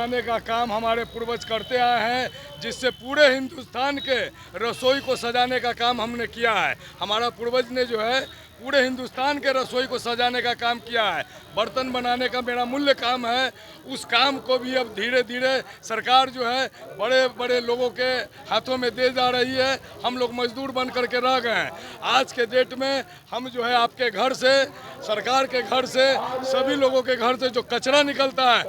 बनाने का काम हमारे पूर्वज करते आए हैं, जिससे पूरे हिंदुस्तान के रसोई को सजाने का काम हमने किया है। हमारा पूर्वज ने जो है पूरे हिंदुस्तान के रसोई को सजाने का काम किया है। बर्तन बनाने का मेरा मूल्य काम है, उस काम को भी अब धीरे धीरे सरकार जो है बड़े बड़े लोगों के हाथों में दे जा रही है। हम लोग मजदूर बन करके रह गए हैं। आज के डेट में हम जो है आपके घर से, सरकार के घर से, सभी लोगों के घर से जो कचरा निकलता है,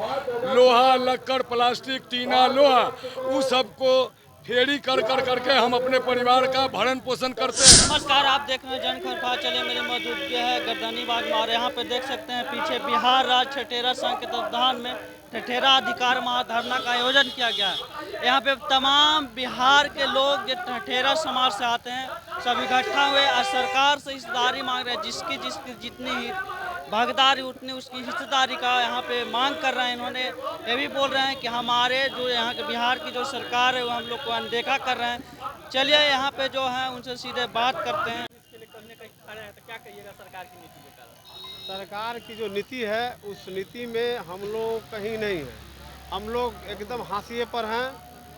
लोहा, लक्कड़, प्लास्टिक, टीना, लोहा, उस सबको फेरी कर करके हम अपने परिवार का भरण पोषण करते हैं। नमस्कार, आप देख रहे हैं जनखबर। चले मेरे मौजूदगी है गर्दनी बाग मार। यहाँ पे देख सकते हैं पीछे बिहार राज्य ठठेरा संघ के तत्वाधान में ठठेरा अधिकार महाधरना का आयोजन किया गया है। यहाँ पे तमाम बिहार के लोग जो ठठेरा समाज से आते हैं सब इकट्ठा हुए और सरकार से हिस्सेदारी मांग रहे हैं। जिसकी जितनी ही भागीदारी उतनी उसकी हिस्सेदारी का यहाँ पे मांग कर रहे हैं। इन्होंने ये भी बोल रहे हैं कि हमारे जो यहाँ के बिहार की जो सरकार है वो हम लोग को अनदेखा कर रहे हैं। चलिए यहाँ पे जो है उनसे सीधे बात करते हैं। इसके लिए करने का खड़ा है तो क्या कहिएगा सरकार की नीति के कारण? सरकार की जो नीति है उस नीति में हम लोग कहीं नहीं है। हम लोग एकदम हाशिए पर हैं।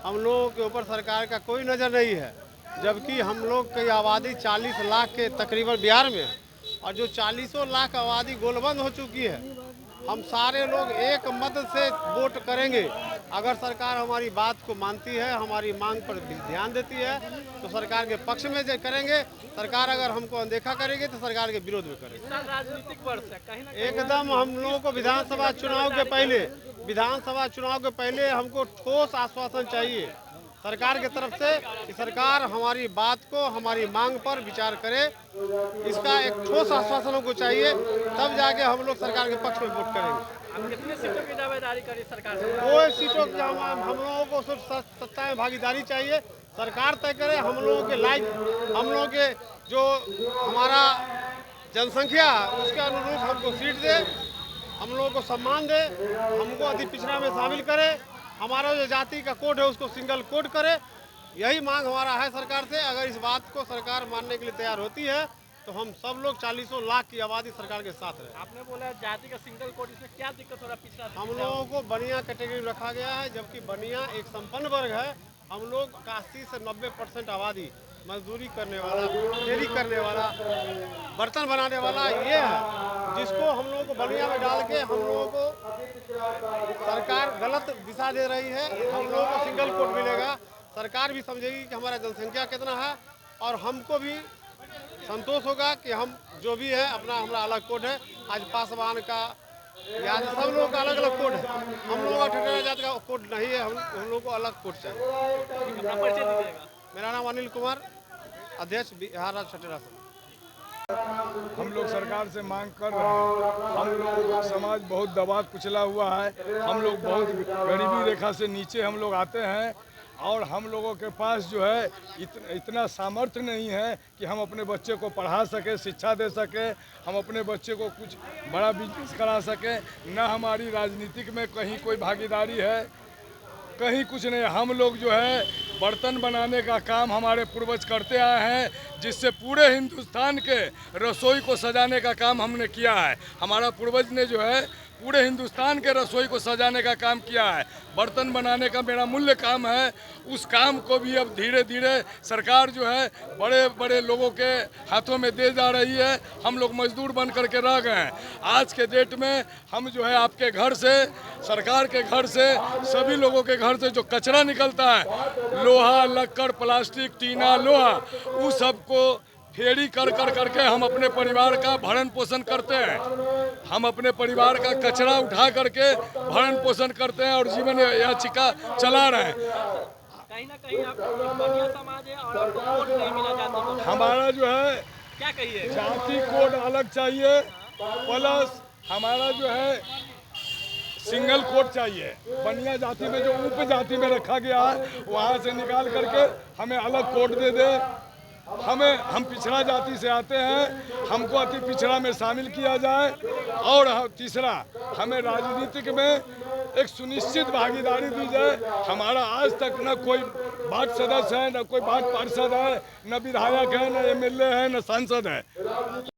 हम लोगों के ऊपर सरकार का कोई नज़र नहीं है, जबकि हम लोग की आबादी 40 लाख के तकरीबन बिहार में है और जो 40 लाख आबादी गोलबंद हो चुकी है। हम सारे लोग एक मत से वोट करेंगे। अगर सरकार हमारी बात को मानती है, हमारी मांग पर ध्यान देती है तो सरकार के पक्ष में करेंगे। सरकार अगर हमको अनदेखा करेगी तो सरकार के विरोध में करेंगे। राजनीतिक वर्ष है कहीं ना एकदम हम लोगों को विधानसभा चुनाव के पहले हमको ठोस आश्वासन चाहिए सरकार की तरफ से कि सरकार हमारी बात को, हमारी मांग पर विचार करे। इसका एक ठोस आश्वासन हमको चाहिए, तब जाके हम लोग सरकार के पक्ष में वोट करेंगे। आप कितने सीटों की दावेदारी करी सरकार से? 2 सीटों की हम लोगों को सिर्फ सत्ता में भागीदारी चाहिए। सरकार तय करे, हम लोगों के लायक, हम लोगों के जो हमारा जनसंख्या उसके अनुरूप हमको सीट दे, हम लोगों को सम्मान दे, हमको अति पिछड़ा में शामिल करे, हमारा जो जाति का कोड है उसको सिंगल कोड करे। यही मांग हमारा है सरकार से। अगर इस बात को सरकार मानने के लिए तैयार होती है तो हम सब लोग 40 लाख की आबादी सरकार के साथ रहे। आपने बोला जाति का सिंगल कोड, इसमें क्या दिक्कत हो रहा है? पिछड़ा हम लोगों को बनिया कैटेगरी रखा गया है, जबकि बनिया एक संपन्न वर्ग है। हम लोग 80 से 90% आबादी मजदूरी करने वाला, फेरी करने वाला, बर्तन बनाने वाला ये है, जिसको हम लोगों को बनिया में डाल के हम लोगों को सरकार गलत दिशा दे रही है। हम लोगों को सिंगल कोड मिलेगा, सरकार भी समझेगी कि हमारा जनसंख्या कितना है और हमको भी संतोष होगा कि हम जो भी है अपना, हमारा अलग कोड है। आज पासवान का या सब लोगों का अलग अलग कोड है, हम लोगों का ठठेरा जाति का कोड नहीं है। हम लोगों को अलग कोड चाहिए। अपना परिचय दीजिएगा। मेरा नाम अनिल कुमार, अध्यक्ष बिहार राज्य ठठेरा संघ। हम लोग सरकार से मांग कर रहे हैं। हम लोग का समाज बहुत दबाव कुचला हुआ है। हम लोग बहुत गरीबी रेखा से नीचे हम लोग आते हैं और हम लोगों के पास जो है इतना सामर्थ्य नहीं है कि हम अपने बच्चे को पढ़ा सके, शिक्षा दे सके, हम अपने बच्चे को कुछ बड़ा बिजनेस करा सके। न हमारी राजनीतिक में कहीं कोई भागीदारी है, कहीं कुछ नहीं। हम लोग जो है बर्तन बनाने का काम हमारे पूर्वज करते आए हैं, जिससे पूरे हिंदुस्तान के रसोई को सजाने का काम हमने किया है। हमारा पूर्वज ने जो है पूरे हिंदुस्तान के रसोई को सजाने का काम किया है। बर्तन बनाने का मेरा मूल्य काम है, उस काम को भी अब धीरे धीरे सरकार जो है बड़े बड़े लोगों के हाथों में दे जा रही है। हम लोग मजदूर बन करके रह गए हैं। आज के डेट में हम जो है आपके घर से, सरकार के घर से, सभी लोगों के घर से जो कचरा निकलता है, लोहा, लक्कड़, प्लास्टिक, टीना, लोहा, उस सबको फेरी कर करके हम अपने परिवार का भरण पोषण करते हैं। हम अपने परिवार का कचरा उठा करके भरण पोषण करते हैं और जीवन याचिका चला रहे हैं। कहीं ना कहीं आपको बनिया समाज है और आपको कोड नहीं मिला जाति कोड। हमारा जो है क्या कहिए? जाति कोड अलग चाहिए, प्लस हमारा जो है सिंगल कोड चाहिए। बनिया जाति में जो उप जाति में रखा गया है वहाँ से निकाल करके हमें अलग कोड दे दे। हम पिछड़ा जाति से आते हैं, हमको अति पिछड़ा में शामिल किया जाए। और तीसरा, हमें राजनीतिक में एक सुनिश्चित भागीदारी दी जाए। हमारा आज तक न कोई वार्ड सदस्य है, न कोई वार्ड पार्षद है, न विधायक है, न MLA है, न सांसद है।